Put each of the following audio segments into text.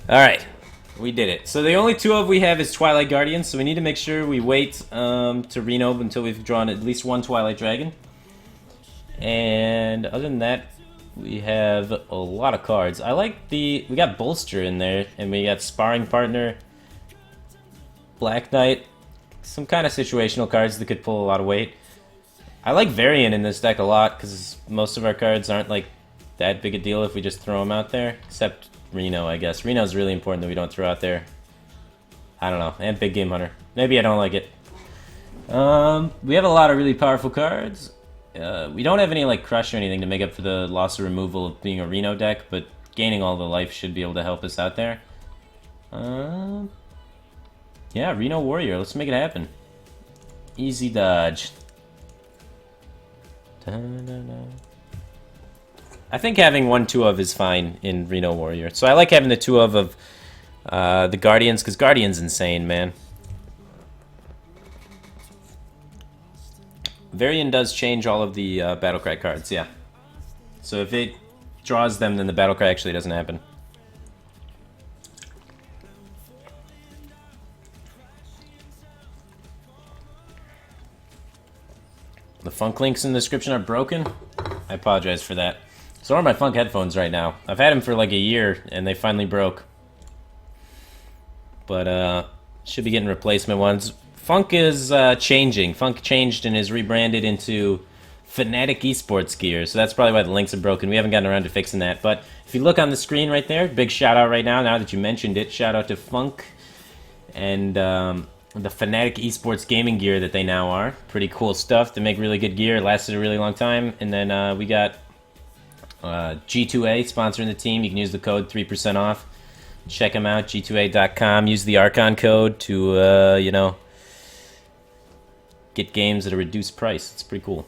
Alright, we did it. So the only 2 we have is Twilight Guardians, so we need to make sure we wait to Reno until we've drawn at least 1 Twilight Dragon. And other than that, we have a lot of cards. I like we got Bolster in there, and we got Sparring Partner, Black Knight, some kind of situational cards that could pull a lot of weight. I like Variant in this deck a lot, because most of our cards aren't like that big a deal if we just throw them out there, except Reno, I guess. Reno's really important that we don't throw out there. I don't know, and Big Game Hunter. Maybe I don't like it. We have a lot of really powerful cards. We don't have any like Crush or anything to make up for the loss or removal of being a Reno deck, but gaining all the life should be able to help us out there. Yeah, Reno Warrior, let's make it happen. Easy dodge. I think having 1/2 of is fine in Reno Warrior. So I like having the 2 of the Guardians, because Guardian's insane, man. Varian does change all of the Battlecry cards, yeah. So if it draws them, then the Battlecry actually doesn't happen. The Funk links in the description are broken. I apologize for that. So are my Funk headphones right now. I've had them for like a year, and they finally broke. But, should be getting replacement ones. Funk is changing. Funk changed and is rebranded into Fnatic Esports gear, so that's probably why the links are broken. We haven't gotten around to fixing that. But if you look on the screen right there, big shout out right now that you mentioned it. Shout out to Funk and the Fnatic Esports gaming gear that they now are. Pretty cool stuff. They make really good gear. It lasted a really long time. And then we got G2A sponsoring the team. You can use the code 3% off. Check them out, g2a.com. Use the Archon code to, you know, get games at a reduced price. It's pretty cool.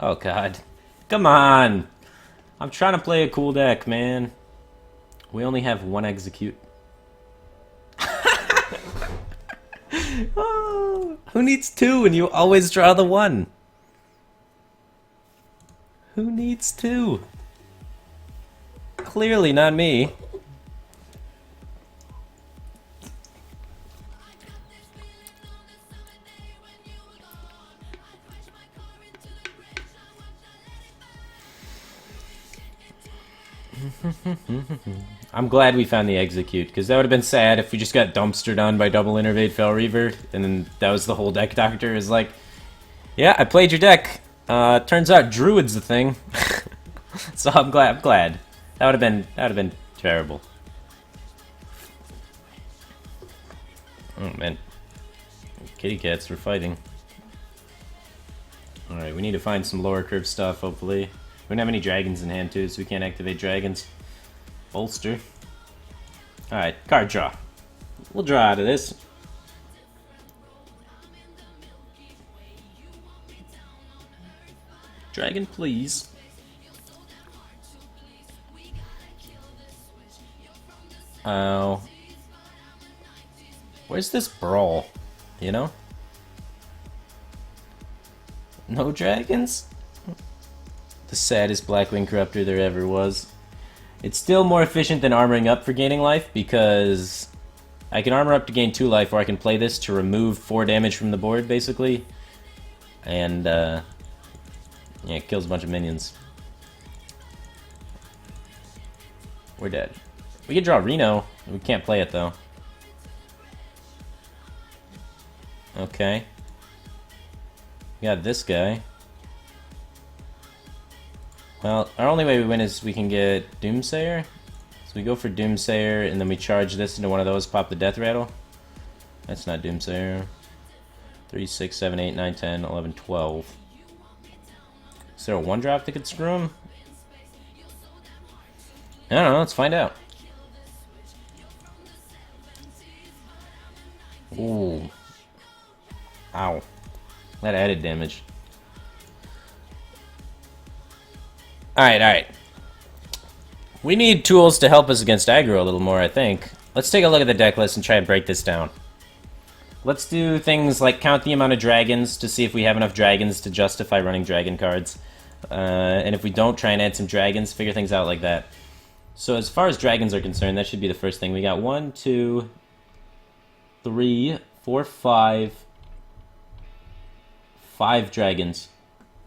Oh, God. Come on! I'm trying to play a cool deck, man. We only have 1 execute. Oh, who needs 2 when you always draw the 1? Who needs 2? Clearly not me. I'm glad we found the execute, because that would have been sad if we just got dumpstered on by double Innervate Fel Reaver, and then that was the whole deck doctor is like, yeah, I played your deck. Turns out Druid's the thing. So I'm glad. That would have been terrible. Oh man. Kitty cats were fighting. Alright, we need to find some lower curve stuff, hopefully. We don't have any dragons in hand too, so we can't activate dragons. Bolster. Alright, card draw. We'll draw out of this. Dragon, please. Oh. Where's this brawl? You know? No dragons? The saddest Blackwing Corruptor there ever was. It's still more efficient than armoring up for gaining life, because I can armor up to gain 2 life, or I can play this to remove 4 damage from the board, basically. And, yeah, it kills a bunch of minions. We're dead. We can draw Reno. We can't play it, though. Okay. We got this guy. Well, our only way we win is we can get Doomsayer. So we go for Doomsayer, and then we charge this into one of those, pop the Death Rattle. That's not Doomsayer. 3, 6, 7, 8, 9, 10, 11, 12. Is there a 1-drop that could screw him? I don't know, let's find out. Ooh. Ow. That added damage. Alright. We need tools to help us against aggro a little more, I think. Let's take a look at the deck list and try and break this down. Let's do things like count the amount of dragons to see if we have enough dragons to justify running dragon cards. And if we don't, try and add some dragons, figure things out like that. So as far as dragons are concerned, that should be the first thing. We got 1, 2, 3, 4, 5 dragons.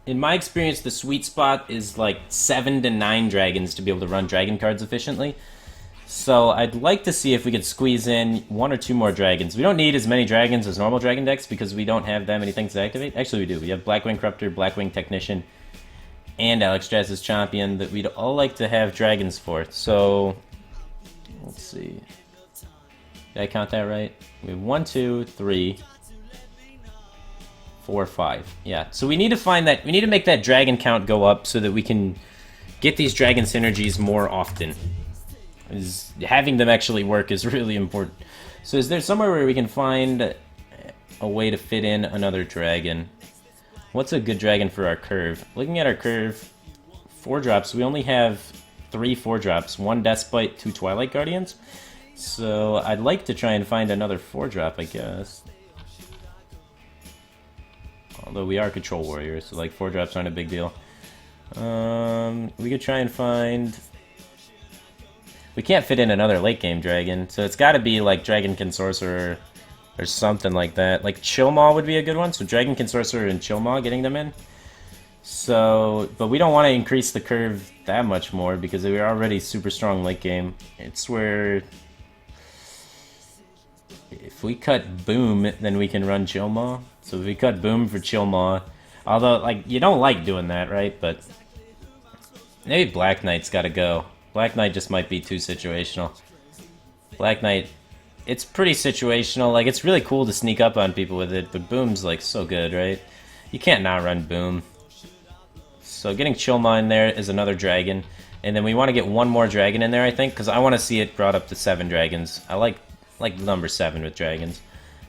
In my experience, the sweet spot is like 7 to 9 dragons to be able to run dragon cards efficiently. So I'd like to see if we could squeeze in 1 or 2 more dragons. We don't need as many dragons as normal dragon decks because we don't have that many things to activate. Actually, we do. We have Blackwing Corruptor, Blackwing Technician, and Alexstrasza's Champion that we'd all like to have dragons for. So, let's see. Did I count that right? We have 1, 2, 3, 4, 5. Yeah, so we need to find that. We need to make that dragon count go up so that we can get these dragon synergies more often. Having them actually work is really important. So is there somewhere where we can find a way to fit in another dragon? What's a good dragon for our curve? Looking at our curve, 4 drops, we only have 3 4-drops. 1 Deathbite, 2 Twilight Guardians. So I'd like to try and find another 4-drop, I guess. Although we are Control Warriors, so like 4-drops aren't a big deal. We could try and find... We can't fit in another late game dragon, so it's got to be like Dragonkin Sorcerer or something like that. Like Chillmaw would be a good one, so Dragonkin Sorcerer and Chillmaw, getting them in. So, but we don't want to increase the curve that much more because we're already super strong late game. It's where if we cut Boom, then we can run Chillmaw. So if we cut Boom for Chillmaw, although like you don't like doing that, right? But maybe Black Knight's got to go. Black Knight just might be too situational. Black Knight, it's pretty situational. Like, it's really cool to sneak up on people with it, but Boom's, like, so good, right? You can't not run Boom. So getting Chillmaw in there is another dragon. And then we want to get 1 more dragon in there, I think, because I want to see it brought up to 7 dragons. I like the number 7 with dragons.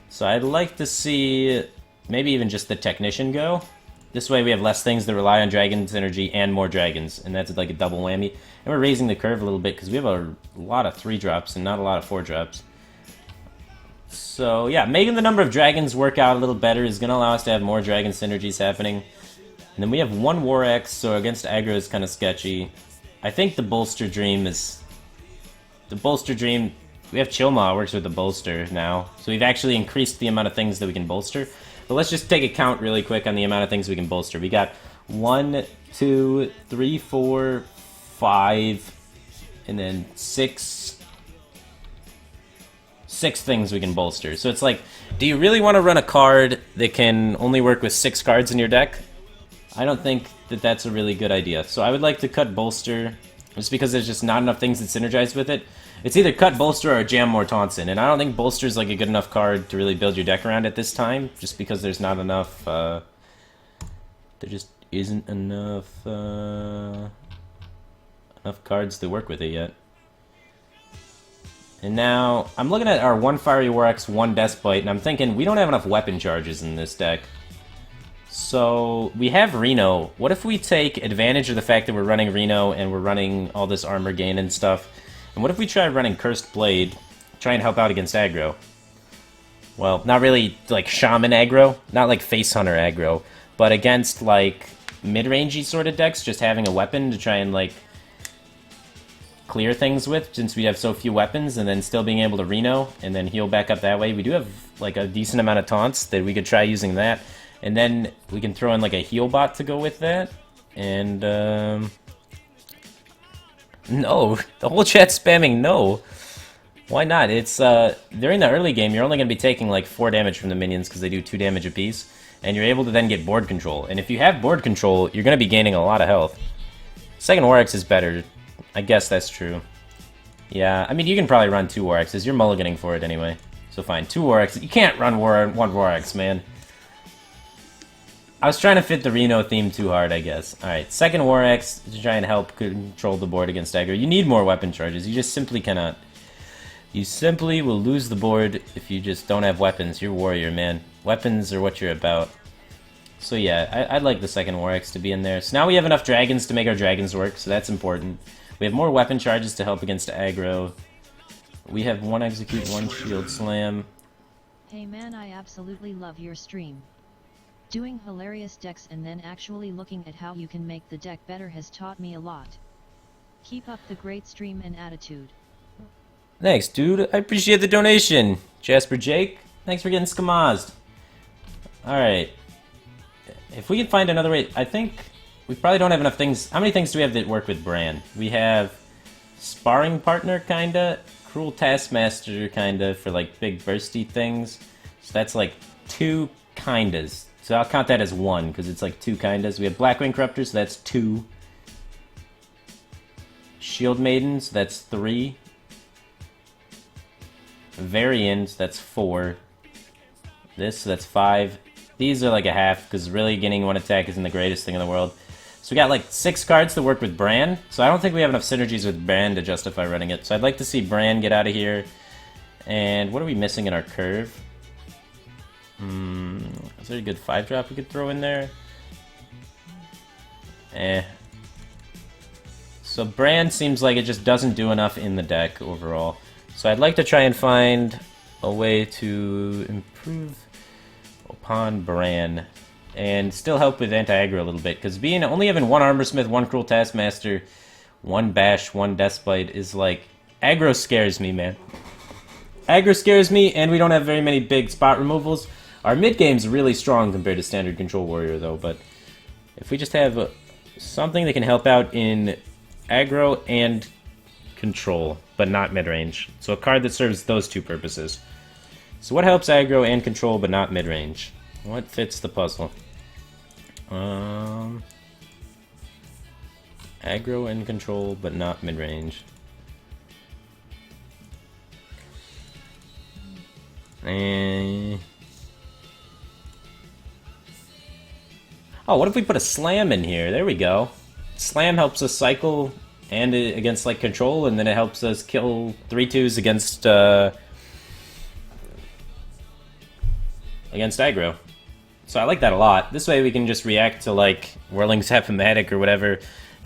So I'd like to see maybe even just the Technician go. This way we have less things that rely on Dragon's energy and more dragons, and that's like a double whammy. And we're raising the curve a little bit because we have a lot of 3-drops and not a lot of 4-drops. So yeah, making the number of dragons work out a little better is going to allow us to have more dragon synergies happening. And then we have 1 War X, so against aggro is kind of sketchy. I think the Bolster Dream is... The Bolster Dream... We have Chillmaw works with the Bolster now, so we've actually increased the amount of things that we can bolster. But let's just take a count really quick on the amount of things we can bolster. We got 1, 2, 3, 4, 5, and then 6 things we can bolster. So it's like, do you really want to run a card that can only work with 6 cards in your deck? I don't think that that's a really good idea. So I would like to cut Bolster, just because there's just not enough things that synergize with it. It's either cut Bolster or jam more Taunson, and I don't think Bolster's like a good enough card to really build your deck around at this time, just because there's not enough, there just isn't enough, enough cards to work with it yet. And now, I'm looking at our 1 Fiery War X, 1 Deathbite, and I'm thinking, we don't have enough weapon charges in this deck. So, we have Reno. What if we take advantage of the fact that we're running Reno and we're running all this armor gain and stuff? And what if we try running Cursed Blade, try and help out against aggro? Well, not really like Shaman aggro, not like Face Hunter aggro, but against like mid-rangey sort of decks, just having a weapon to try and like clear things with, since we have so few weapons, and then still being able to Reno and then heal back up that way. We do have like a decent amount of taunts that we could try using that, and then we can throw in like a heal bot to go with that. And no, the whole chat's spamming no. Why not? It's during the early game, you're only going to be taking like 4 damage from the minions because they do 2 damage apiece, and you're able to then get board control. And if you have board control, you're going to be gaining a lot of health. Second War X is better. I guess that's true. Yeah, I mean, you can probably run 2 War X's. You're mulliganing for it anyway. So fine, 2 War X's. You can't run 1 War X, man. I was trying to fit the Reno theme too hard, I guess. Alright, second War X to try and help control the board against aggro. You need more weapon charges. You just simply cannot. You simply will lose the board if you just don't have weapons. You're warrior, man. Weapons are what you're about. So yeah, I'd like the second War X to be in there. So now we have enough dragons to make our dragons work, so that's important. We have more weapon charges to help against aggro. We have 1 execute, 1 shield slam. Hey man, I absolutely love your stream. Doing hilarious decks and then actually looking at how you can make the deck better has taught me a lot. Keep up the great stream and attitude. Thanks, dude. I appreciate the donation. Jasper Jake, thanks for getting skamazed. Alright. If we can find another way... I think we probably don't have enough things... How many things do we have that work with Bran? We have... Sparring Partner, kinda. Cruel Taskmaster, kinda, for, like, big bursty things. So that's, like, 2 kindas. So I'll count that as 1, because it's, like, 2 kindas. We have Blackwing Corruptor, so that's 2. Shield Maidens, that's 3. Varians, that's 4. This, so that's 5. These are like a half, because really getting 1 attack isn't the greatest thing in the world. So we got like 6 cards to work with Bran, so I don't think we have enough synergies with Bran to justify running it. So I'd like to see Bran get out of here. And what are we missing in our curve? Is there a good 5-drop we could throw in there? So Bran seems like it just doesn't do enough in the deck overall. So I'd like to try and find a way to improve upon Bran and still help with anti-aggro a little bit, because being only having 1 Armorsmith, 1 Cruel Taskmaster, 1 Bash, 1 Deathbite is like... Aggro scares me, man. Aggro scares me, and we don't have very many big spot removals. Our mid-game's really strong compared to Standard Control Warrior, though, but if we just have something that can help out in aggro and control, but not mid-range. So a card that serves those 2 purposes. So what helps aggro and control, but not mid-range? What fits the puzzle? Aggro and control, but not mid-range. Oh, what if we put a slam in here? There we go. Slam helps us cycle and against like control, and then it helps us kill 3/2s against aggro. So I like that a lot. This way we can just react to like Whirling's Hephaematic or whatever,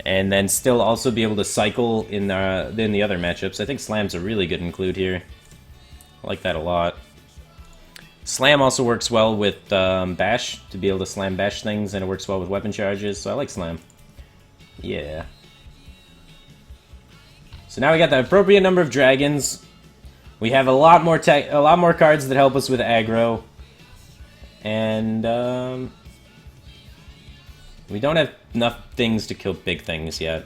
and then still also be able to cycle in the other matchups. I think Slam's a really good include here. I like that a lot. Slam also works well with Bash, to be able to slam Bash things, and it works well with weapon charges, so I like Slam. Yeah. So now we got the appropriate number of dragons. We have a lot more cards that help us with aggro. And we don't have enough things to kill big things yet.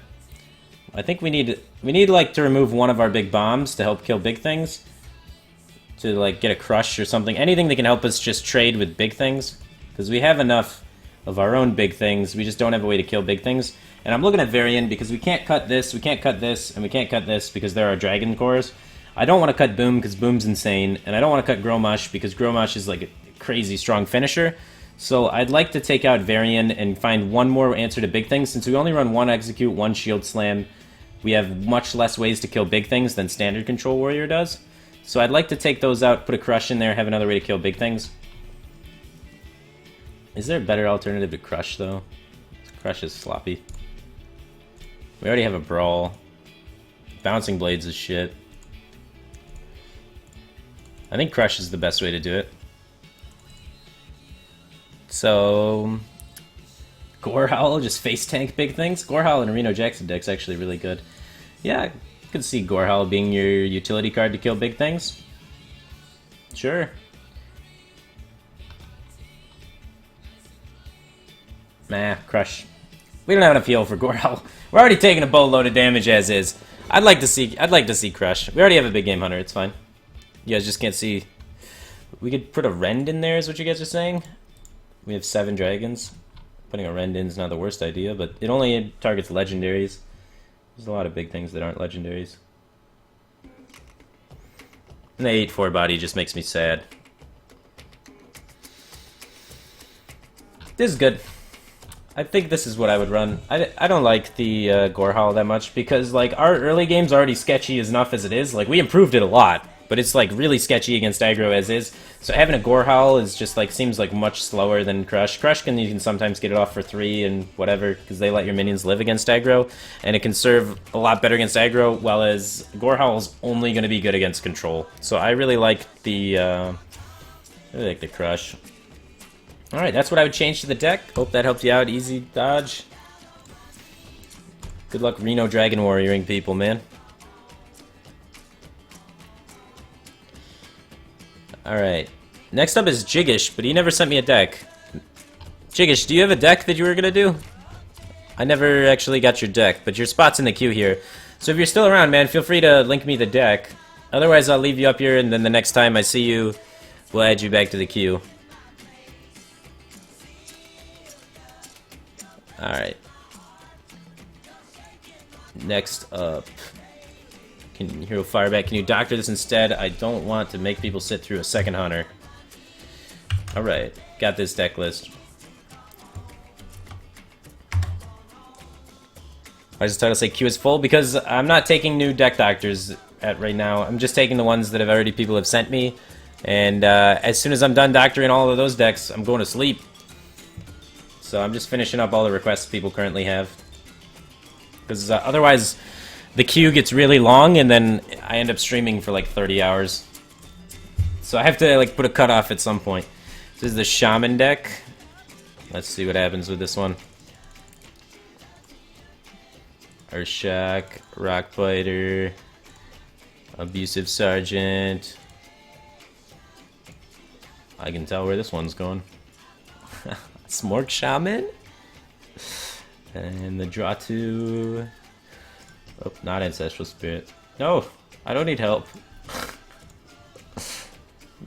I think we need like to remove one of our big bombs to help kill big things. To like get a crush or something. Anything that can help us just trade with big things. Because we have enough of our own big things. We just don't have a way to kill big things. And I'm looking at Varian because we can't cut this, we can't cut this, and we can't cut this because there are dragon cores. I don't want to cut Boom because Boom's insane. And I don't want to cut Gromosh because Gromosh is like a crazy strong finisher. So I'd like to take out Varian and find one more answer to big things. Since we only run 1 Execute, 1 Shield Slam, we have much less ways to kill big things than Standard Control Warrior does. So I'd like to take those out, put a Crush in there, have another way to kill big things. Is there a better alternative to Crush, though? Crush is sloppy. We already have a Brawl. Bouncing Blades is shit. I think Crush is the best way to do it. So... Gorehowl, just face tank big things? Gorehowl and Reno Jackson deck's actually really good. Yeah, could see Gorehowl being your utility card to kill big things. Sure. Nah, Crush. We don't have enough heal for Gorehowl. We're already taking a boatload of damage as is. I'd like to see Crush. We already have a big game hunter, it's fine. You guys just can't see. We could put a Rend in there, is what you guys are saying? We have 7 dragons. Putting a Rend in is not the worst idea, but it only targets legendaries. There's a lot of big things that aren't legendaries. And the 8-4 body just makes me sad. This is good. I think this is what I would run. I don't like the Gorehowl that much because like our early game's already sketchy enough as it is. Like we improved it a lot, but it's like really sketchy against aggro as is. So having a Gorehowl is just like seems like much slower than Crush. Crush you can sometimes get it off for 3 and whatever because they let your minions live against aggro, and it can serve a lot better against aggro. While as Gorehowl's only going to be good against control. So I really like the Crush. Alright, that's what I would change to the deck. Hope that helped you out. Easy dodge. Good luck Reno Dragon Warrioring people, man. Alright. Next up is Jiggish, but he never sent me a deck. Jiggish, do you have a deck that you were gonna do? I never actually got your deck, but your spot's in the queue here. So if you're still around, man, feel free to link me the deck. Otherwise, I'll leave you up here, and then the next time I see you, we'll add you back to the queue. Alright. Next up. Hero Firebat, can you doctor this instead? I don't want to make people sit through a second hunter. Alright, got this deck list. Why does the title say queue is full? Because I'm not taking new deck doctors at right now. I'm just taking the ones that people have sent me. And as soon as I'm done doctoring all of those decks, I'm going to sleep. So I'm just finishing up all the requests people currently have. Because otherwise, the queue gets really long, and then I end up streaming for like 30 hours. So I have to like put a cutoff at some point. This is the Shaman deck. Let's see what happens with this one. Urshak, Rockbiter, Abusive Sergeant. I can tell where this one's going. Smork Shaman? And the draw 2. Oh, not Ancestral Spirit. No, I don't need help.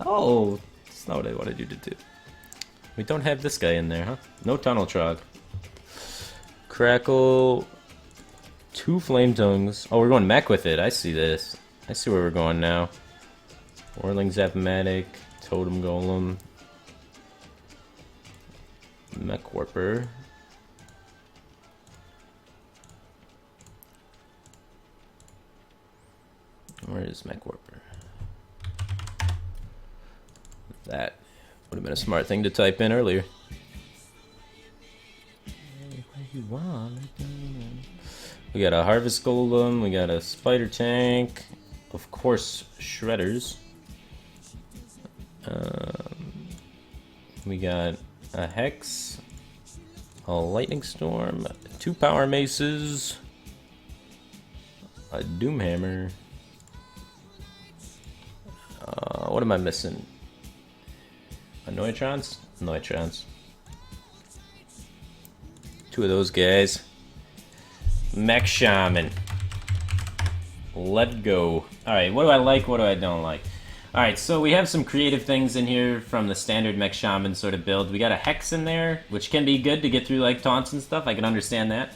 No, that's not what I wanted you to do. We don't have this guy in there, huh? No Tunnel Trog. Crackle. 2 Flame Tongues. Oh, we're going mech with it. I see this. I see where we're going now. Whirling Zap-O-Matic, Totem Golem, Mech Warper. Where is Mech Warper? That would have been a smart thing to type in earlier. We got a Harvest Golem, we got a Spider Tank, of course, Shredders. We got a Hex, a Lightning Storm, 2 Power Maces, a Doomhammer. What am I missing? Annoytrons? Annoytrons. 2 of those guys. Mech Shaman. Let go. Alright, what do I like, what do I don't like? Alright, so we have some creative things in here from the standard Mech Shaman sort of build. We got a Hex in there, which can be good to get through like taunts and stuff. I can understand that.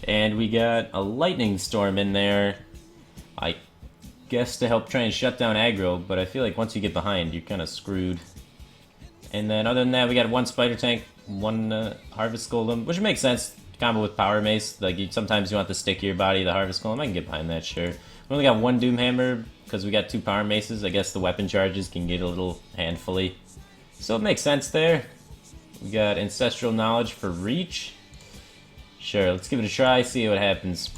And we got a Lightning Storm in there. I guess to help try and shut down aggro, but I feel like once you get behind, you're kind of screwed. And then other than that, we got 1 Spider Tank, 1 Harvest Golem, which makes sense. Combo with Power Mace, like sometimes you want the stickier body of the Harvest Golem. I can get behind that, sure. We only got 1 Doomhammer because we got 2 Power Maces. I guess the weapon charges can get a little handfully. So it makes sense there. We got Ancestral Knowledge for Reach. Sure, let's give it a try, see what happens.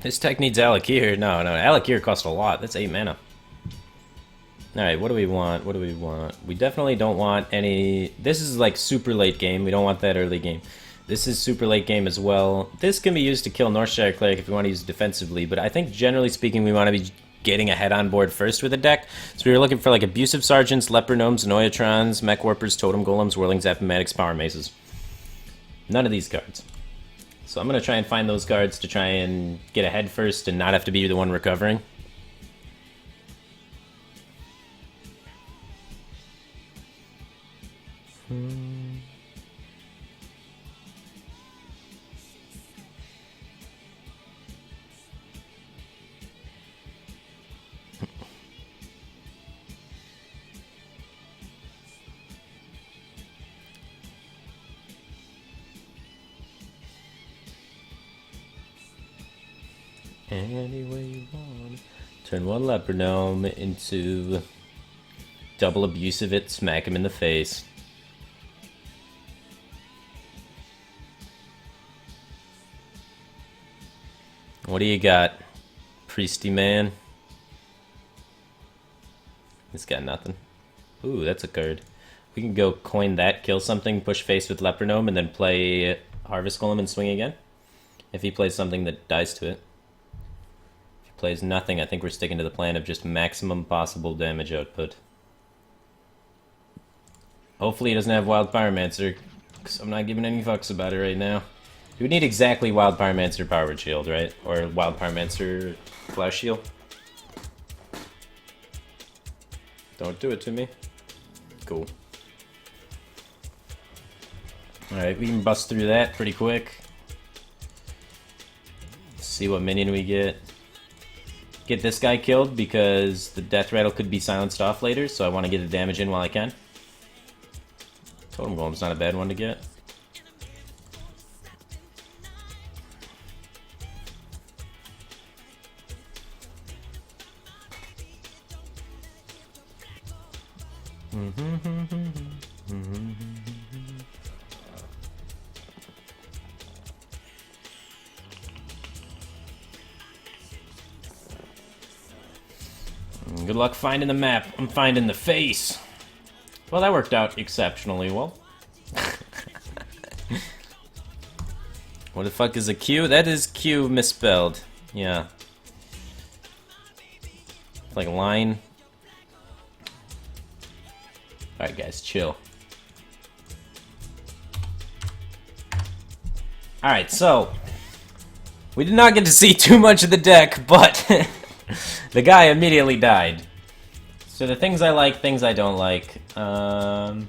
This tech needs Alakir. No, Alakir costs a lot. That's 8 mana. Alright, what do we want? What do we want? We definitely don't want any... This is like super late game. We don't want that early game. This is super late game as well. This can be used to kill Northshire Cleric if you want to use it defensively, but I think generally speaking we want to be getting a head on board first with a deck. So we were looking for like Abusive Sergeants, Leper Gnomes, Noyatrons, Mech Warpers, Totem Golems, Whirling Zap-O-Matics, Power Maces. None of these cards. So I'm going to try and find those cards to try and get ahead first and not have to be the one recovering. Any way you want. Turn 1 Leper Gnome into double abusive it, smack him in the face. What do you got, priesty man? He's got nothing. Ooh, that's a card. We can go coin that, kill something, push face with Lepronome, and then play Harvest Golem and swing again. If he plays something that dies to it. If he plays nothing, I think we're sticking to the plan of just maximum possible damage output. Hopefully he doesn't have Wild Pyromancer, because I'm not giving any fucks about it right now. You would need exactly Wild Pyromancer Powered Shield, right? Or Wild Pyromancer Flash Shield. Don't do it to me. Cool. Alright, we can bust through that pretty quick. See what minion we get. Get this guy killed because the death rattle could be silenced off later, so I want to get the damage in while I can. Totem Golem's not a bad one to get. Good luck finding the map. I'm finding the face. Well, that worked out exceptionally well. What the fuck is a Q? That is Q misspelled. Yeah. Like a line. Alright guys, chill. Alright, so we did not get to see too much of the deck, but the guy immediately died. So the things I like, things I don't like. I'm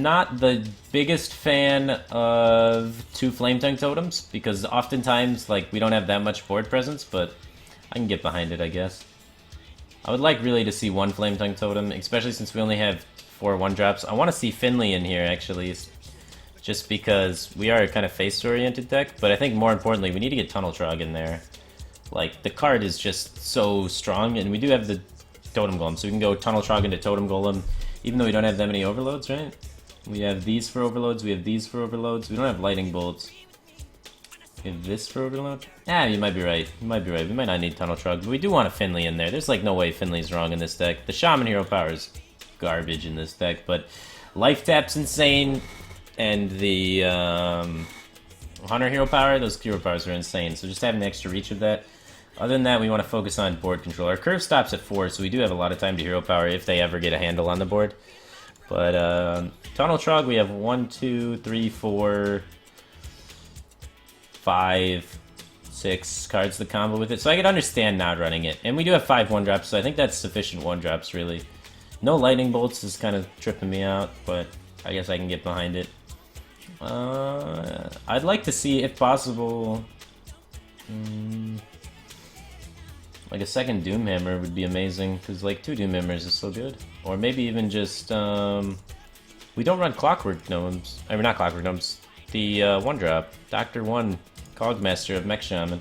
not the biggest fan of 2 Flame Tongue Totems, because oftentimes, like, we don't have that much board presence, but I can get behind it, I guess. I would like really to see 1 Flame Tongue Totem, especially since we only have 4 1-drops. I want to see Finley in here, actually, just because we are a kind of face-oriented deck, but I think more importantly, we need to get Tunnel Trog in there. Like, the card is just so strong, and we do have the Totem Golem, so we can go Tunnel Trog into Totem Golem, even though we don't have that many overloads, right? We have these for overloads, we have these for overloads, we don't have Lightning Bolts. We have this for overload? Ah, you might be right. You might be right. We might not need Tunnel Trug, but we do want a Finley in there. There's like no way Finley's wrong in this deck. The Shaman Hero Power is garbage in this deck, but Life Tap's insane, and the Hunter Hero Power, those Hero Powers are insane, so just having the extra reach of that. Other than that, we want to focus on board control. Our curve stops at 4, so we do have a lot of time to Hero Power if they ever get a handle on the board. But Tunnel Trog, we have 1, 2, 3, 4... 5, 6 cards to combo with it, so I could understand not running it. And we do have 5 1-drops, so I think that's sufficient 1-drops, really. No Lightning Bolts is kind of tripping me out, but I guess I can get behind it. I'd like to see, if possible, like a second Doomhammer would be amazing, because like 2 Doomhammers is so good. Or maybe even just, we don't run Clockwork Gnomes, I mean not Clockwork Gnomes, the 1-drop, Dr. 1, Cogmaster of Mech Shaman.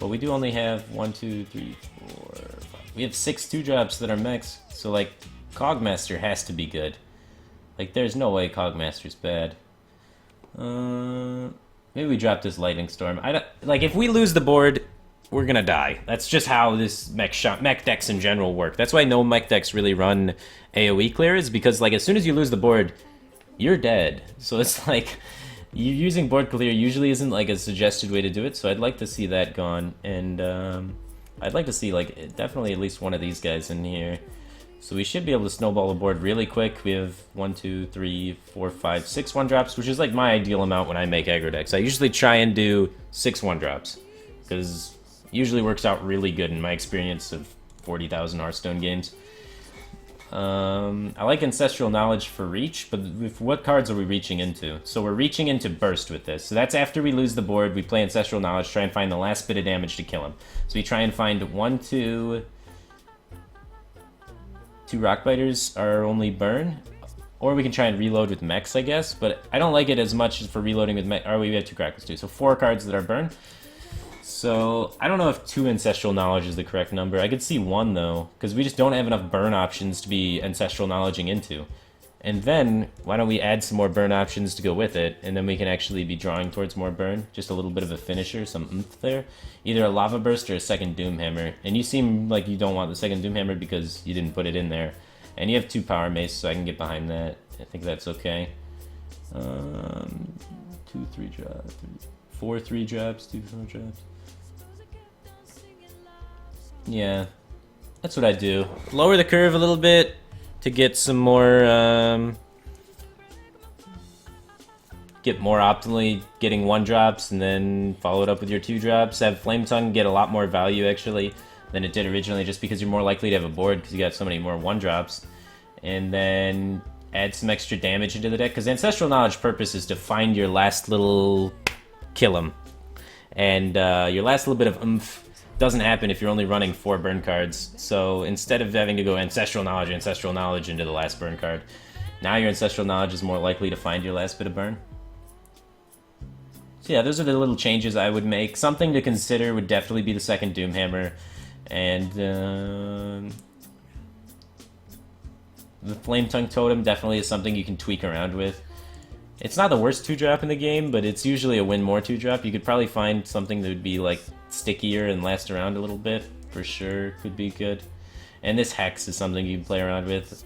But we do only have 1, 2, 3, 4, 5. We have 6 2-drops that are mechs, so like, Cogmaster has to be good. Like, there's no way Cogmaster's bad. Maybe we drop this Lightning Storm. Like, if we lose the board, we're gonna die. That's just how this mech decks in general work. That's why no mech decks really run AoE clear, is because, like, as soon as you lose the board, you're dead. So it's like, using board clear usually isn't like a suggested way to do it, so I'd like to see that gone, and I'd like to see like definitely at least one of these guys in here. So we should be able to snowball the board really quick. We have 1, 2, 3, 4, 5, 6 1-drops, which is like my ideal amount when I make aggro decks. I usually try and do 6 1-drops, because it usually works out really good in my experience of 40,000 Hearthstone games. I like Ancestral Knowledge for reach, but what cards are we reaching into? So we're reaching into Burst with this. So that's after we lose the board, we play Ancestral Knowledge, try and find the last bit of damage to kill him. So we try and find 1, 2... 2 Rockbiters are only burn. Or we can try and reload with mechs, I guess, but I don't like it as much as for reloading with mech. Or we have 2 Crackles too, so 4 cards that are burn. So, I don't know if 2 Ancestral Knowledge is the correct number. I could see 1, though, because we just don't have enough burn options to be Ancestral Knowledging into. And then, why don't we add some more burn options to go with it, and then we can actually be drawing towards more burn. Just a little bit of a finisher, some oomph there. Either a Lava Burst or a second Doom Hammer. And you seem like you don't want the second Doom Hammer because you didn't put it in there. And you have 2 Power Mace, so I can get behind that. I think that's okay. 2 3 drops, 4 3 drops, 2 4 drops. Yeah, that's what I do. Lower the curve a little bit to get some more, get more optimally getting 1 drops and then follow it up with your 2 drops. Have Flame Tongue get a lot more value actually than it did originally, just because you're more likely to have a board because you got so many more 1 drops. And then add some extra damage into the deck, because Ancestral Knowledge purpose is to find your last little kill 'em. And your last little bit of oomph doesn't happen if you're only running 4 burn cards. So instead of having to go Ancestral Knowledge into the last burn card, now your Ancestral Knowledge is more likely to find your last bit of burn. So yeah, those are the little changes I would make. Something to consider would definitely be the second Doom Hammer, and the Flame Tongue Totem definitely is something you can tweak around with. It's not the worst 2-drop in the game, but it's usually a win more 2-drop. You could probably find something that would be like stickier and last around a little bit, for sure, could be good. And this Hex is something you can play around with.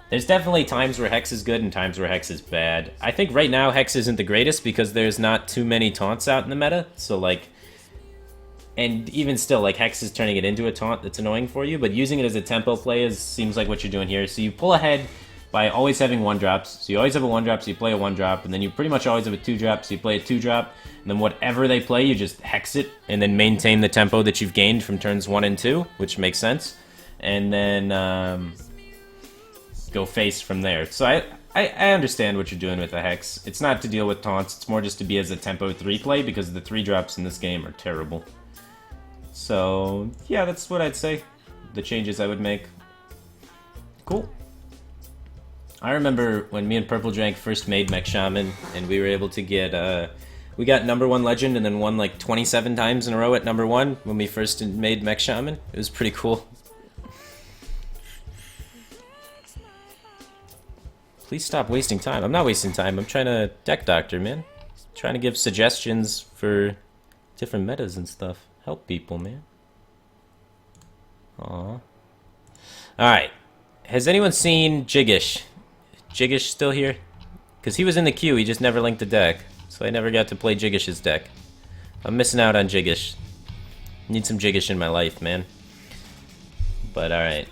There's definitely times where Hex is good and times where Hex is bad. I think right now Hex isn't the greatest because there's not too many taunts out in the meta, so like... And even still, like, Hex is turning it into a taunt that's annoying for you, but using it as a tempo play seems like what you're doing here. So you pull ahead by always having 1-drops. So you always have a 1-drop, so you play a 1-drop, and then you pretty much always have a 2-drop, so you play a 2-drop, and then whatever they play, you just Hex it, and then maintain the tempo that you've gained from turns 1 and 2, which makes sense. And then go face from there. So I understand what you're doing with the Hex. It's not to deal with taunts, it's more just to be as a tempo 3 play, because the 3-drops in this game are terrible. So, yeah, that's what I'd say. The changes I would make. Cool. I remember when me and Purple Drank first made Mech Shaman, and we were able to get, we got #1 Legend and then won like 27 times in a row at #1 when we first made Mech Shaman. It was pretty cool. Please stop wasting time. I'm not wasting time. I'm trying to deck doctor, man. Trying to give suggestions for different metas and stuff. Help people, man. Aw. Alright. Has anyone seen Jiggish? Jiggish still here? Because he was in the queue, he just never linked the deck. So I never got to play Jiggish's deck. I'm missing out on Jiggish. Need some Jiggish in my life, man. But alright.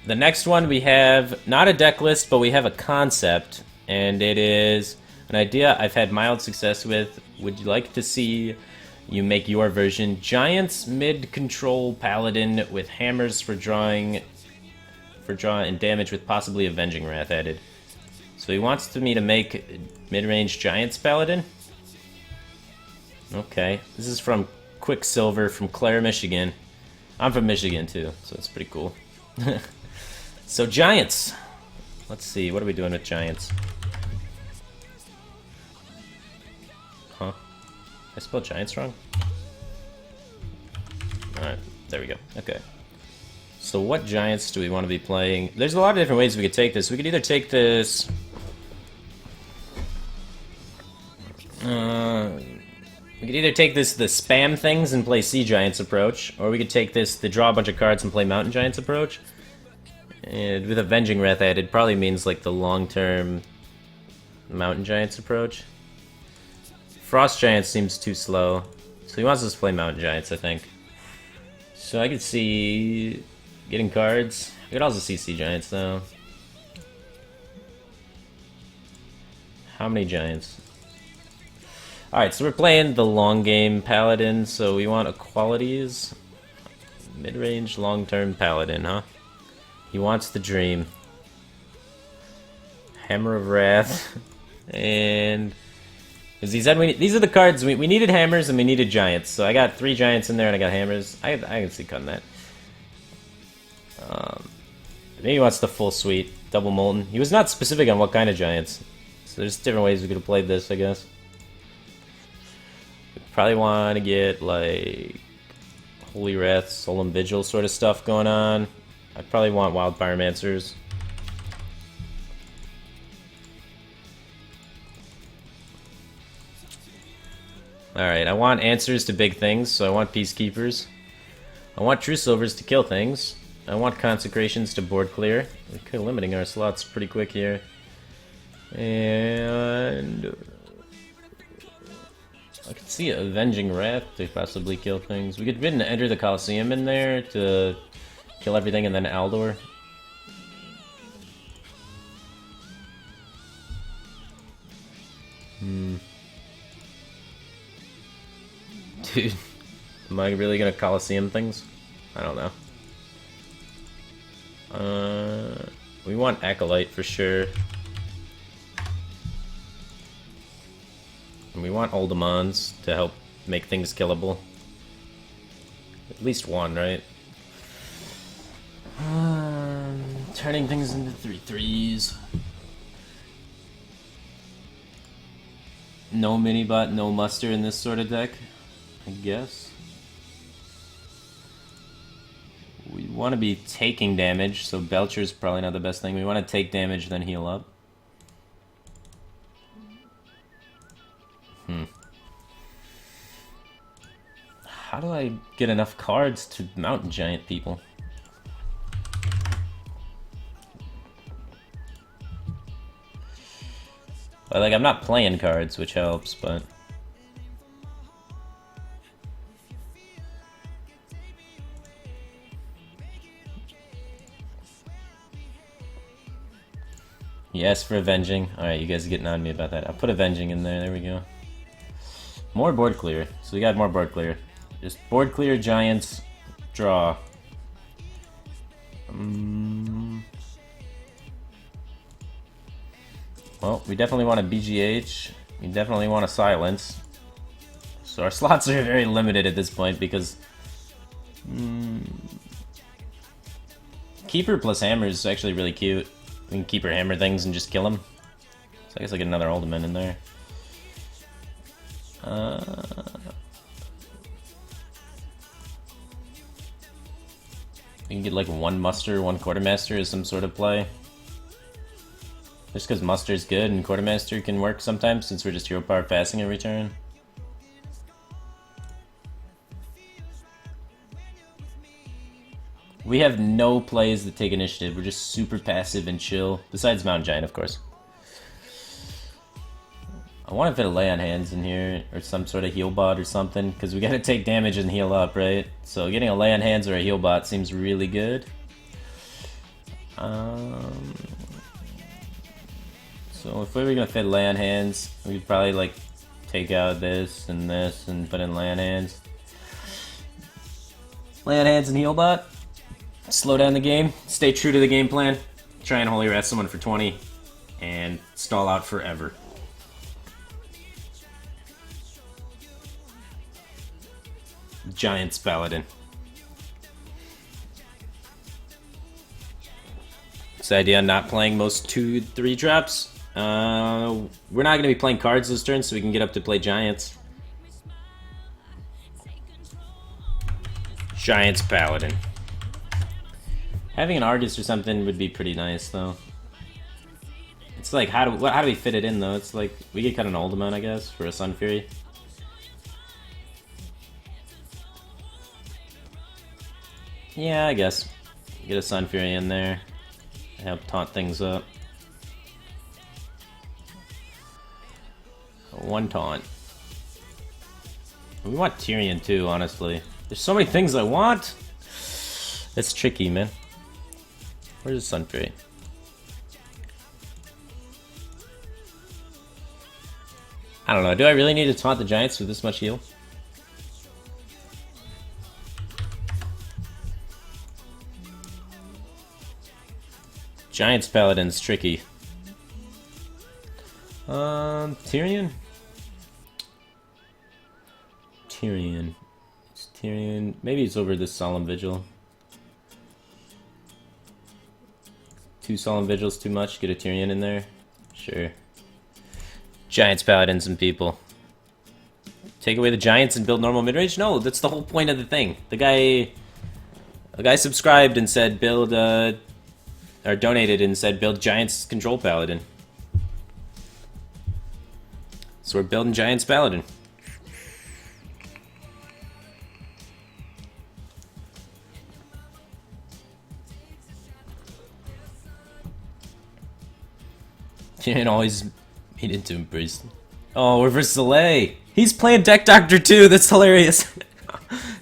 The next one we have, not a deck list, but we have a concept. And it is an idea I've had mild success with. Would you like to see... You make your version. Giants mid-control paladin with hammers for drawing and damage with possibly Avenging Wrath added. So he wants me to make mid-range Giants paladin. Okay, this is from Quicksilver from Clare, Michigan. I'm from Michigan too, so it's pretty cool. So Giants. Let's see, what are we doing with Giants? Huh? I spelled Giants wrong? Alright, there we go. Okay. So what Giants do we want to be playing? There's a lot of different ways we could take this. We could either take this... we could either take this the spam things and play Sea Giants approach, or we could take this the draw a bunch of cards and play Mountain Giants approach. And with Avenging Wrath added, probably means like the long-term Mountain Giants approach. Frost Giants seems too slow, so he wants us to play Mountain Giants, I think. So I could see getting cards. I could also see Sea Giants, though. How many Giants? Alright, so we're playing the long game Paladin, so we want equalities. Mid-range, long-term Paladin, huh? He wants the dream. Hammer of Wrath. And... Because he said these are the cards, we needed hammers and we needed giants. So I got 3 giants in there and I got hammers. I can see cutting that. Maybe he wants the full suite. Double Molten. He was not specific on what kind of giants. So there's different ways we could have played this, I guess. We Probably want to get like Holy Wrath, Solemn Vigil sort of stuff going on. I probably want Wild Pyromancers. Alright, I want answers to big things, so I want Peacekeepers. I want True Silvers to kill things. I want Consecrations to board clear. We're kind of limiting our slots pretty quick here. And I could see Avenging Wrath to possibly kill things. We could enter the Coliseum in there to kill everything and then Aldor. Dude, am I really gonna Coliseum things? I don't know. We want Acolyte for sure. And we want Oldemons to help make things killable. At least one, right? Turning things into 3/3s. No minibot, no muster in this sort of deck, I guess. We want to be taking damage, so Belcher's probably not the best thing. We want to take damage, then heal up. How do I get enough cards to Mountain Giant people? Well, like, I'm not playing cards, which helps, but... Yes, for Avenging. Alright, you guys are getting on me about that. I'll put Avenging in there, there we go. More board clear. So we got more board clear. Just board clear, Giants, draw. Well, we definitely want a BGH. We definitely want a Silence. So our slots are very limited at this point because... Keeper plus Hammer is actually really cute. We can Keeper Hammer things and just kill them. So I guess I'll get another Ultimate in there. We can get like one Muster, one Quartermaster as some sort of play. Just because Muster's good and Quartermaster can work sometimes since we're just hero power passing every turn. We have no plays that take initiative. We're just super passive and chill. Besides Mountain Giant, of course. I want to fit a Lay on Hands in here, or some sort of heal bot or something, because we gotta take damage and heal up, right? So getting a Lay on Hands or a heal bot seems really good. So if we were gonna fit Lay on Hands, we'd probably like take out this and put in Lay on Hands. Lay on Hands and heal bot. Slow down the game, stay true to the game plan, try and Holy Wrath someone for 20, and stall out forever. Giants Paladin. This idea of not playing most 2-3 drops. We're not going to be playing cards this turn, so we can get up to play Giants. Giants Paladin. Having an Argus or something would be pretty nice, though. It's like, how do we fit it in, though? It's like, we could cut an Oldemon, I guess, for a Sun Fury. Yeah, I guess. Get a Sun Fury in there. Help taunt things up. One taunt. We want Tyrion, too, honestly. There's so many things I want! That's tricky, man. Where's the Sun Fury? I don't know, do I really need to taunt the Giants with this much heal? Giants Paladin's tricky. Tyrion? Tyrion. It's Tyrion. Maybe it's over this Solemn Vigil. 2 Solemn Vigils too much? Get a Tyrion in there? Sure. Giants, Paladins, and people. Take away the giants and build normal mid-range? No, that's the whole point of the thing. The guy subscribed and said build, or donated and said build giants control paladin. So we're building giants paladin. Can't always meet into embrace. Oh, we're versus Soleil. He's playing Deck Doctor too. That's hilarious.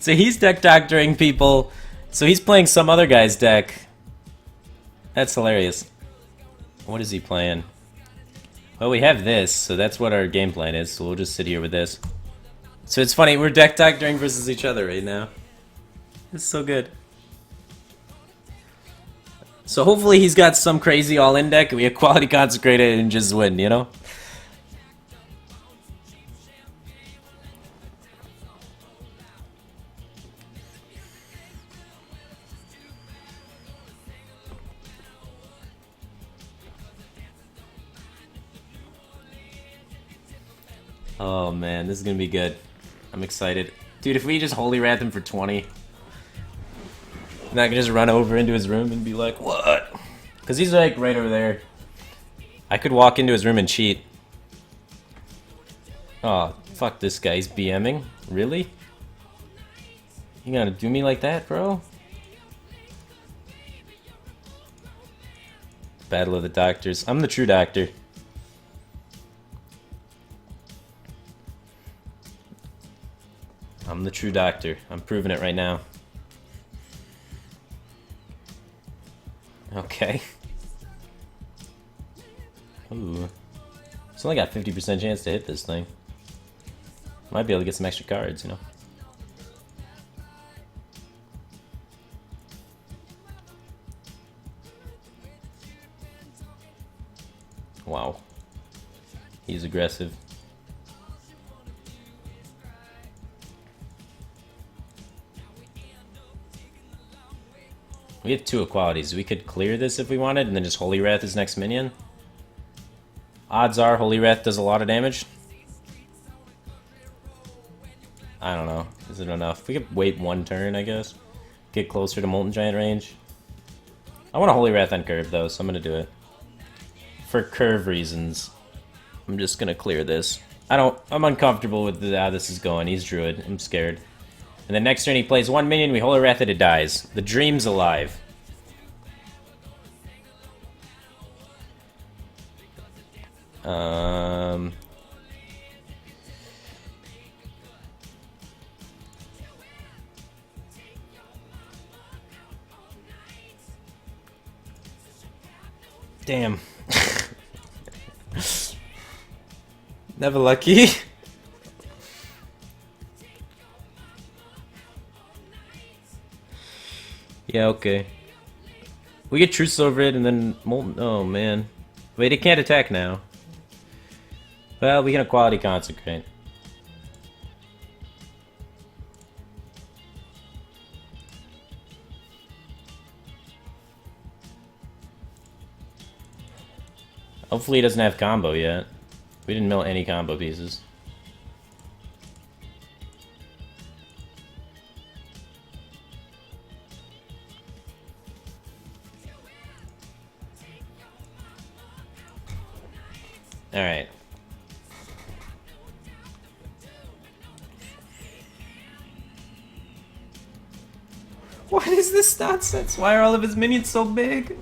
So he's deck doctoring people. So he's playing some other guy's deck. That's hilarious. What is he playing? Well, we have this, so that's what our game plan is. So we'll just sit here with this. So it's funny, we're deck doctoring versus each other right now. It's so good. So hopefully he's got some crazy all-in deck and we have quality consecrated and just win, you know? Oh man, this is gonna be good. I'm excited. Dude, if we just Holy Wrath him for 20, and I can just run over into his room and be like, what? Because he's like right over there. I could walk into his room and cheat. Oh, fuck this guy, he's BMing? Really? You gonna do me like that, bro? Battle of the Doctors. I'm the true doctor. I'm the true doctor. I'm proving it right now. Okay. Ooh. It's only got 50% chance to hit this thing. Might be able to get some extra cards, you know. Wow. He's aggressive. We have 2 equalities. We could clear this if we wanted and then just Holy Wrath his next minion. Odds are Holy Wrath does a lot of damage. I don't know. Is it enough? We could wait 1 turn, I guess. Get closer to Molten Giant range. I want a Holy Wrath on curve though, so I'm gonna do it. For curve reasons. I'm just gonna clear this. I'm uncomfortable with how this is going. He's Druid. I'm scared. And the next turn he plays 1 minion, we Holy Wrath it, it dies. The dream's alive. Damn. Never lucky. Yeah, okay. We get Truce over it and then Molten. Oh man. Wait, it can't attack now. Well, we can Equality Consecrate. Hopefully he doesn't have combo yet. We didn't mill any combo pieces. Alright. What is this nonsense? Why are all of his minions so big?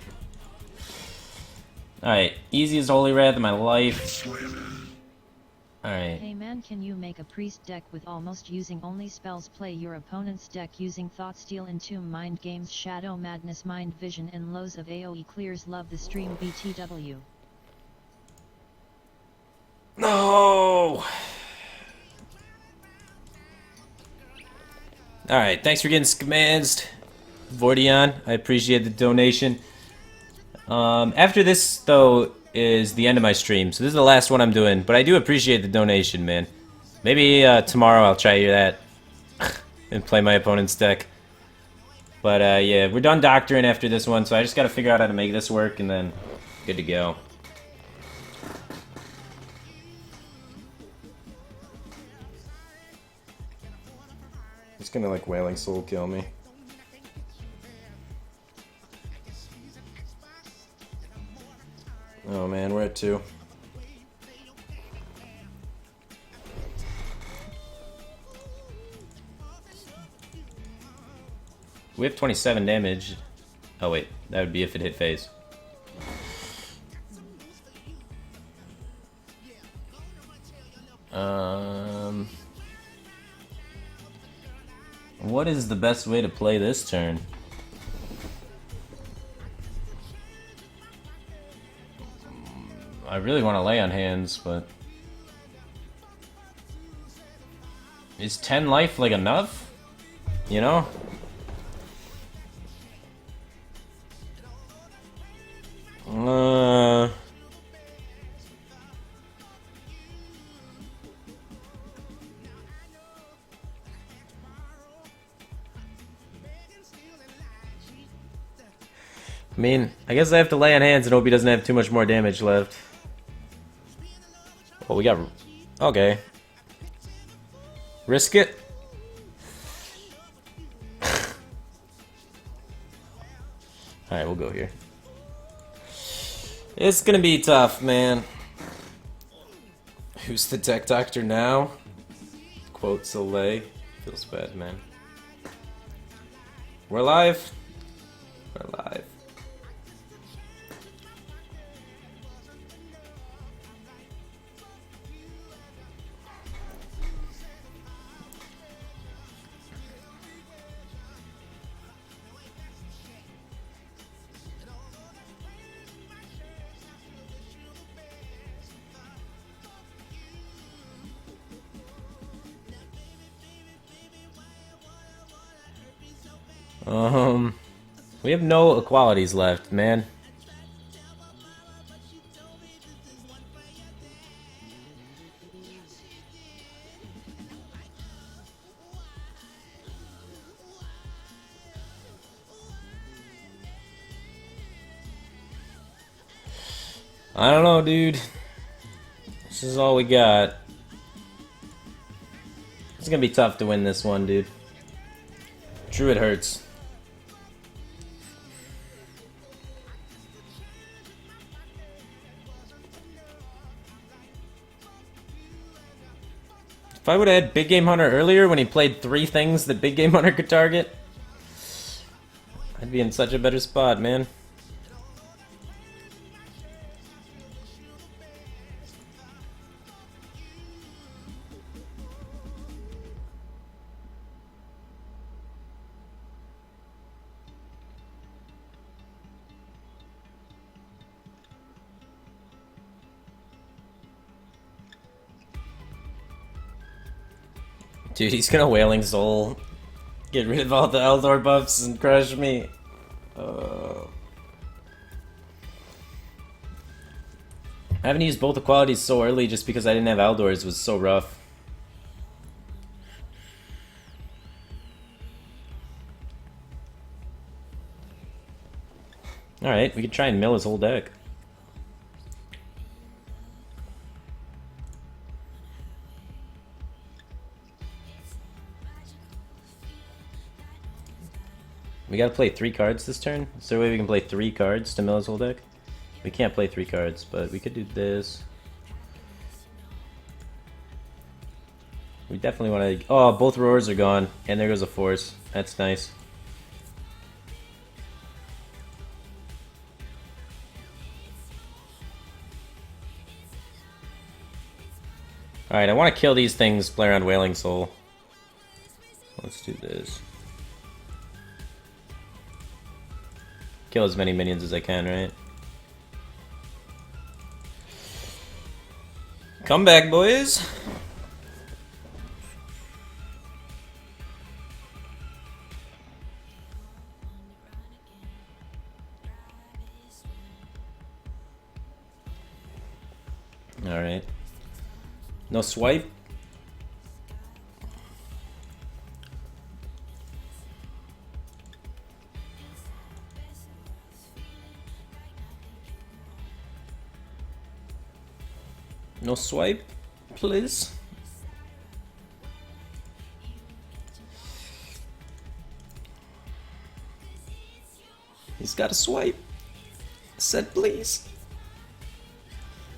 Alright, easiest Holy Wrath in my life. Alright. Hey man, can you make a priest deck with almost using only spells? Play your opponent's deck using Thoughtsteal, Entomb, Mind Games, Shadow Madness, Mind Vision, and loads of AoE clears. Love the stream, BTW. No! Alright, thanks for getting scammed, Vordion. I appreciate the donation. After this, though, is the end of my stream. So this is the last one I'm doing. But I do appreciate the donation, man. Maybe tomorrow I'll try that and play my opponent's deck. But yeah, we're done doctoring after this one. So I just got to figure out how to make this work and then good to go. gonna like Wailing Soul kill me. Oh man, we're at 2. We have 27 damage. Oh wait, that would be if it hit phase. What is the best way to play this turn? I really want to lay on hands, but... Is 10 life, like, enough? You know? I mean, I guess I have to lay on hands and hope he doesn't have too much more damage left. Oh, we got... Okay. Risk it? Alright, we'll go here. It's gonna be tough, man. Who's the tech doctor now? Quote Soleil. Feels bad, man. We're live. We're live. We have no equalities left, man. I don't know, dude. This is all we got. It's gonna be tough to win this one, dude. Druid hurts. If I would have had Big Game Hunter earlier when he played 3 things that Big Game Hunter could target, I'd be in such a better spot, man. Dude, he's gonna Wailing Soul, get rid of all the Eldor buffs and crush me. Having to use both equalities so early just because I didn't have Eldors was so rough. Alright, we could try and mill his whole deck. We gotta play 3 cards this turn? Is there a way we can play 3 cards to mill his whole deck? We can't play 3 cards, but we could do this. We definitely want to... Oh, both roars are gone, and there goes a force. That's nice. Alright, I want to kill these things, play around Wailing Soul. Let's do this. Kill as many minions as I can, right? Come back, boys! Alright. No swipe? No swipe, please. He's got a swipe. I said please.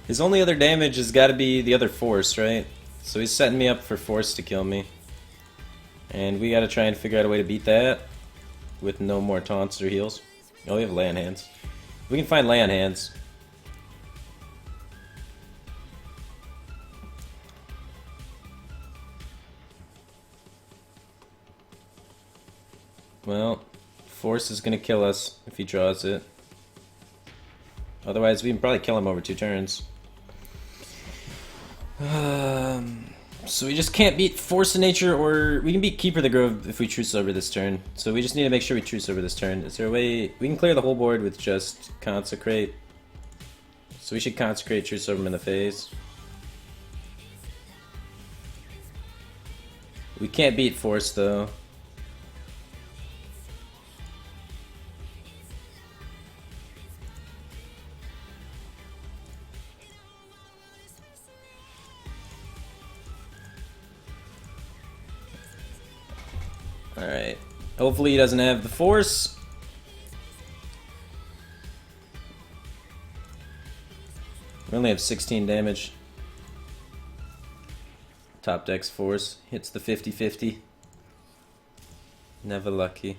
His only other damage has got to be the other force, right? So he's setting me up for force to kill me. And we got to try and figure out a way to beat that with no more taunts or heals. Oh, we have lay on hands. We can find lay on hands. Well, force is going to kill us if he draws it. Otherwise, we can probably kill him over 2 turns. So we just can't beat Force of Nature, or we can beat Keeper of the Grove if we Truce over this turn. So we just need to make sure we Truce over this turn. Is there a way... We can clear the whole board with just Consecrate. So we should Consecrate, Truce over him in the face. We can't beat Force, though. Alright. Hopefully he doesn't have the force. We only have 16 damage. Top deck's force. Hits the 50-50. Never lucky.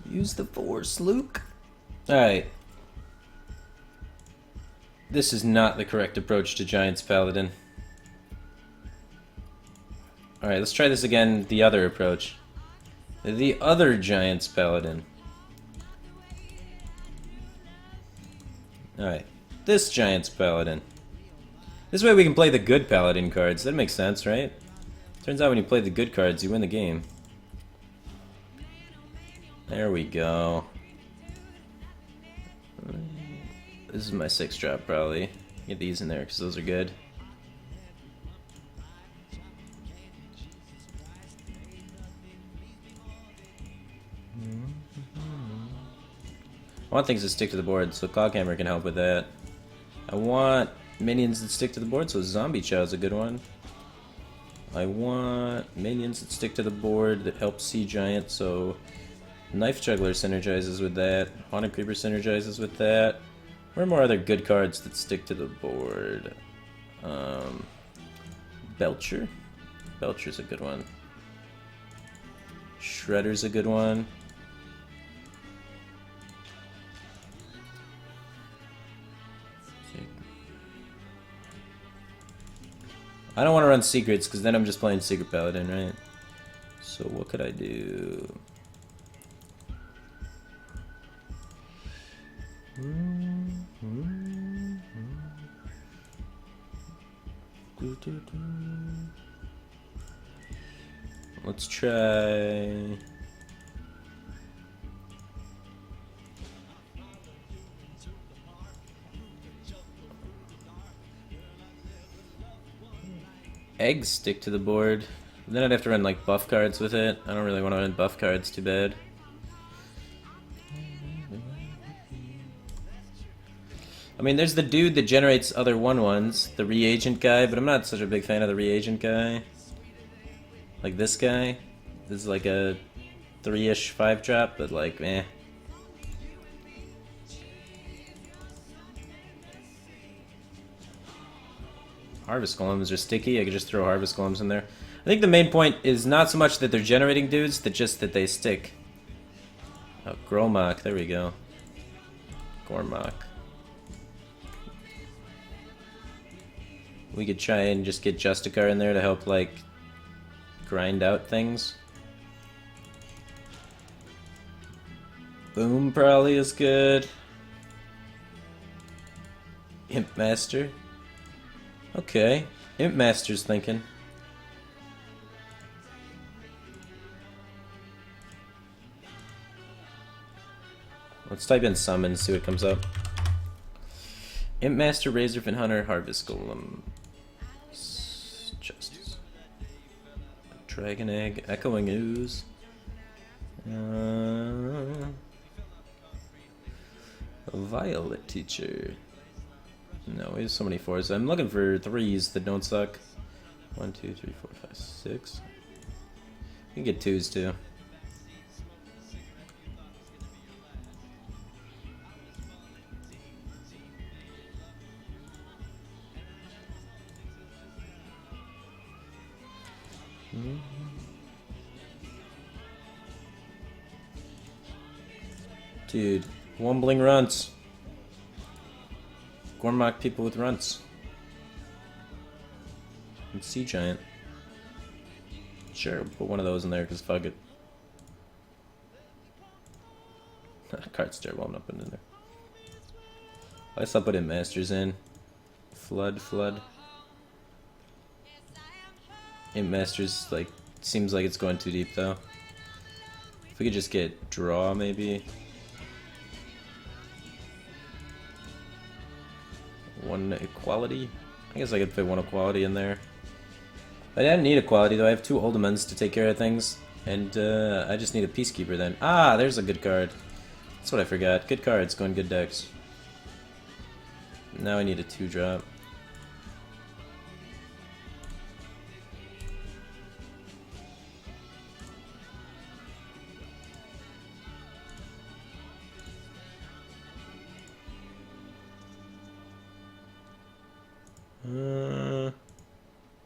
Use the force, Luke. Alright. This is not the correct approach to Giants Paladin. Alright, let's try this again, the other approach. The other Giants Paladin. Alright, this Giants Paladin. This way we can play the good Paladin cards. That makes sense, right? Turns out when you play the good cards, you win the game. There we go. This is my 6 drop, probably. Get these in there, because those are good. I want things to stick to the board, so Clockhammer can help with that. I want minions that stick to the board, so Zombie Chow is a good one. I want minions that stick to the board that help Sea Giant, so Knife Juggler synergizes with that. Haunted Creeper synergizes with that. What are more other good cards that stick to the board? Belcher? Belcher's a good one. Shredder's a good one. I don't want to run secrets because then I'm just playing Secret Paladin, right? So what could I do? Let's try... Eggs stick to the board. Then I'd have to run like buff cards with it. I don't really want to run buff cards, too bad. I mean, there's the dude that generates other 1/1s, the reagent guy, but I'm not such a big fan of the reagent guy. Like this guy. This is like a 3-ish 5-drop, but like, eh. Harvest Golems are sticky. I could just throw Harvest Golems in there. I think the main point is not so much that they're generating dudes, that just that they stick. Oh, Gromak. There we go. Gormak. We could try and just get Justicar in there to help, like, grind out things. Boom probably is good. Imp Master. Okay. Imp Master's thinking. Let's type in summon, see what comes up. Imp Master, Razorfin Hunter, Harvest Golem. Justice. Dragon Egg, Echoing Ooze. A Violet Teacher. No, we have so many 4s. I'm looking for 3s that don't suck. 1, 2, 3, 4, 5, 6. You can get 2s too. Dude, wombling runts. Gormok people with runts. And Sea Giant. Sure, put one of those in there because fuck it. Card's terrible, I'm not putting it in there. I guess I'll put in Masters in. Flood. In Masters, like, seems like it's going too deep though. If we could just get draw, maybe. One equality. I guess I could fit one equality in there. I didn't need equality though. I have 2 Oldemans to take care of things, and I just need a Peacekeeper then. Ah, there's a good card. That's what I forgot. Good cards, going good decks. Now I need a 2-drop.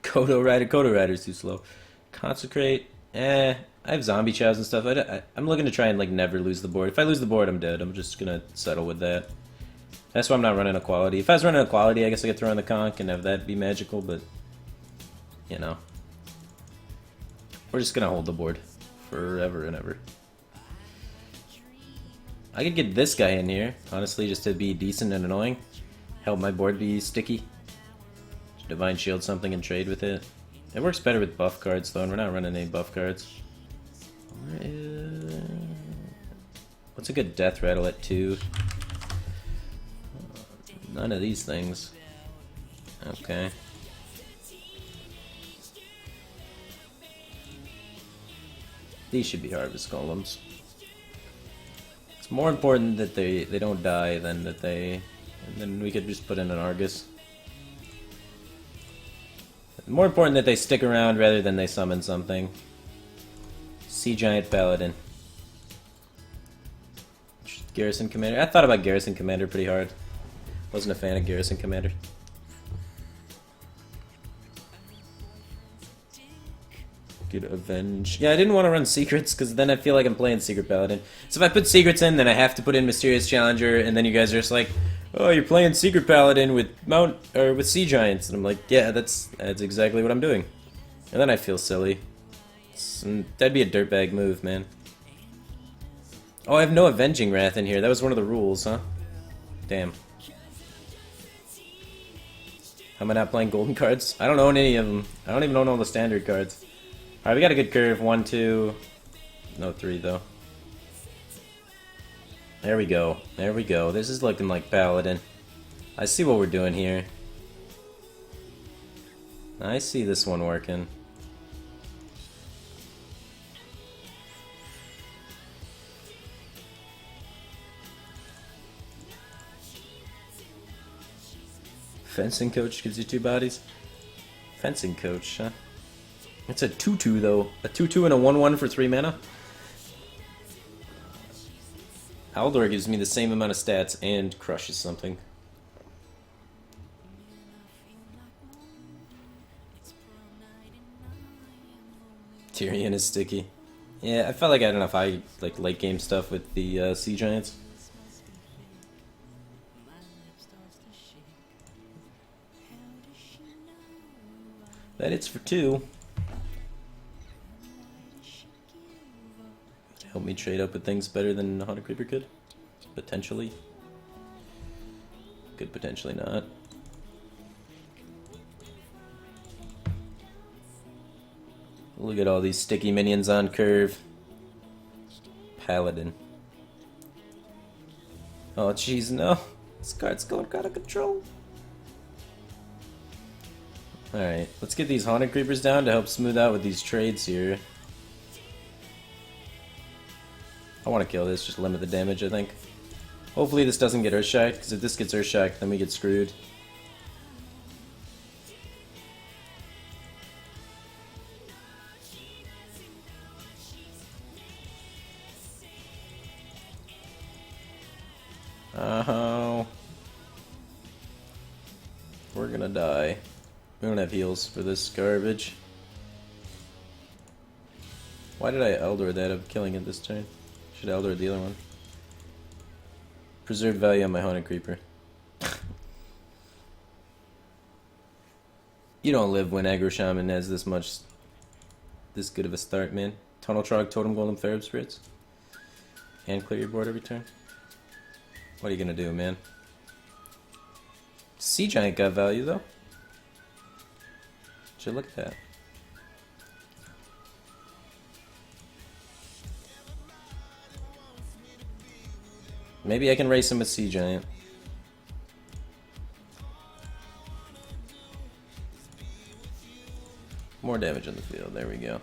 Kodo Rider's too slow. Consecrate, I have zombie chows and stuff. I'm looking to try and like never lose the board. If I lose the board, I'm dead. I'm just gonna settle with that. That's why I'm not running equality. If I was running equality, I guess I could throw in the conch and have that be magical, but you know. We're just gonna hold the board forever and ever. I could get this guy in here, honestly, just to be decent and annoying. Help my board be sticky. Divine Shield something and trade with it. It works better with buff cards though, and we're not running any buff cards. What's a good death rattle at 2? None of these things. Okay. These should be Harvest Golems. It's more important that they don't die than that they... And then we could just put in an Argus. More important that they stick around rather than they summon something. Sea Giant Paladin. Garrison Commander. I thought about Garrison Commander pretty hard. Wasn't a fan of Garrison Commander. Good Avenge. Yeah, I didn't want to run Secrets because then I feel like I'm playing Secret Paladin. So if I put Secrets in, then I have to put in Mysterious Challenger, and then you guys are just like, oh, you're playing Secret Paladin with with Sea Giants, and I'm like, yeah, that's exactly what I'm doing. And then I feel silly. That'd be a dirtbag move, man. Oh, I have no Avenging Wrath in here. That was one of the rules, huh? Damn. How am I not playing golden cards? I don't own any of them. I don't even own all the standard cards. Alright, we got a good curve. 1, 2... No, 3, though. There we go. There we go. This is looking like Paladin. I see what we're doing here. I see this one working. Fencing Coach gives you 2 bodies. Fencing Coach, huh? It's a 2-2 though. A 2-2 and a 1-1 for 3 mana. Haldor gives me the same amount of stats and crushes something. Tyrion is sticky. Yeah, I felt like I had enough late game stuff with the Sea Giants. That it's for 2. Help me trade up with things better than Haunted Creeper could? Potentially. Could potentially not. Look at all these sticky minions on curve. Paladin. Oh jeez, no. This card's going out of control. Alright, let's get these Haunted Creepers down to help smooth out with these trades here. I want to kill this, just limit the damage, I think. Hopefully this doesn't get Earthshocked, because if this gets Earthshocked, then we get screwed. Oh. We're gonna die. We don't have heals for this garbage. Why did I Eldor that? I'm killing it this turn. Should Eldor the other one. Preserve value on my Haunted Creeper. You don't live when Aggro Shaman has this good of a start, man. Tunnel Trog, Totem Golem, Ferb Spirits. And clear your board every turn. What are you gonna do, man? Sea Giant got value, though. Should look at that. Maybe I can race him with Sea Giant. More damage on the field, there we go.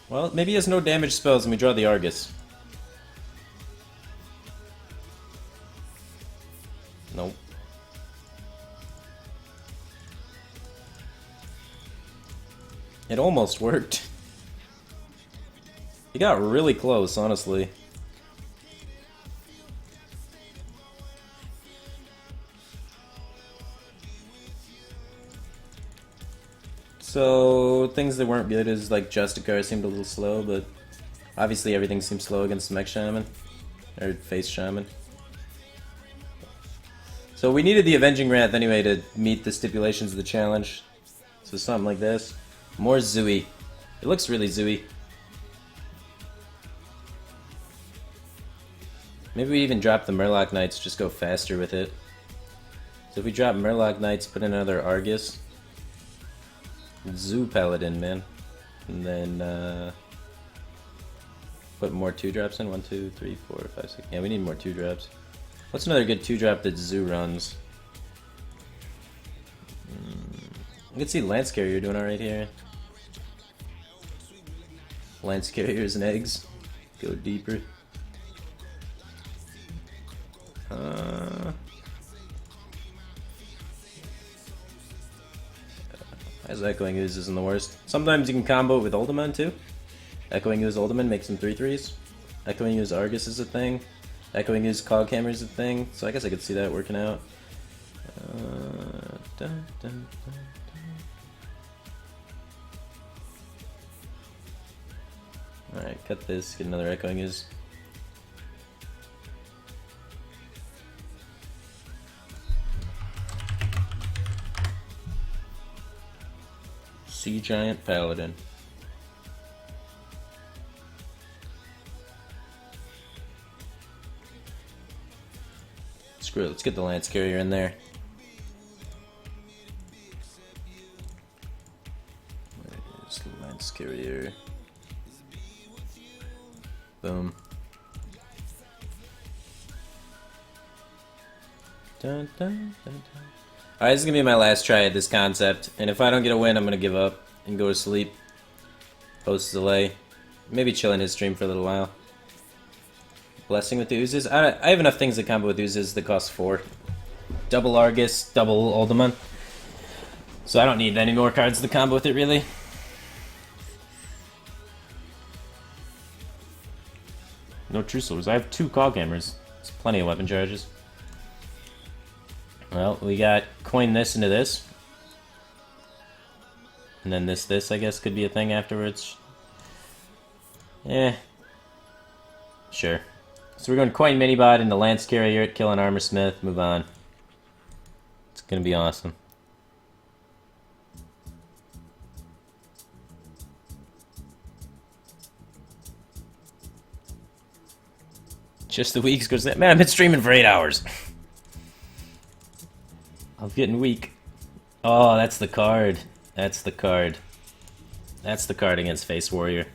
Well, maybe he has no damage spells and we draw the Argus. Nope. It almost worked. He got really close, honestly. So, things that weren't good is like Justicar seemed a little slow, but obviously everything seems slow against Mech Shaman. Or Face Shaman. So we needed the Avenging Wrath anyway to meet the stipulations of the challenge. So something like this. More Zooey. It looks really Zooey. Maybe we even drop the Murloc Knights, just go faster with it. So if we drop Murloc Knights, put in another Argus. Zoo Paladin, man. And then put more 2-drops in. 1, 2, 3, 4, 5, 6. Yeah, we need more 2-drops. What's another good 2-drop that Zoo runs? You can see Lance Carrier doing alright here. Lance Carriers and eggs. Go deeper. As Echoing Ooze isn't the worst. Sometimes you can combo it with Ultiman too. Echoing Ooze Ultiman makes some 3/3s. Echoing Ooze Argus is a thing. Echoing Ooze Coghammer is a thing. So I guess I could see that working out. Alright, cut this, get another Echoing Ooze. Sea Giant Paladin. Screw it, let's get the Lance Carrier in there. Where's the Lance Carrier? Boom. Dun, dun, dun, dun. Alright, this is gonna be my last try at this concept, and if I don't get a win, I'm gonna give up and go to sleep. Post delay. Maybe chill in his stream for a little while. Blessing with the oozes. I have enough things to combo with oozes that cost 4. Double Argus, double Uldaman. So I don't need any more cards to combo with it, really. No True Souls. I have 2 Coghammers. It's plenty of weapon charges. Well, we got coin this into this. And then this I guess could be a thing afterwards. Eh. Sure. So we're going coin Minibot into Lance Carrier, kill an Armor Smith, move on. It's gonna be awesome. Just the weeks goes that. Man, I've been streaming for 8 hours. I'm getting weak. Oh, that's the card. That's the card. That's the card against Face Warrior.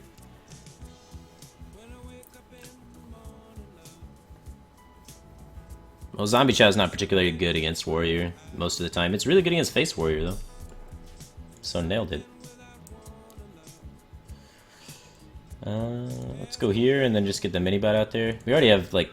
Well, Zombie Chow's not particularly good against Warrior most of the time. It's really good against Face Warrior, though. So nailed it. Let's go here and then just get the Minibot out there. We already have, like,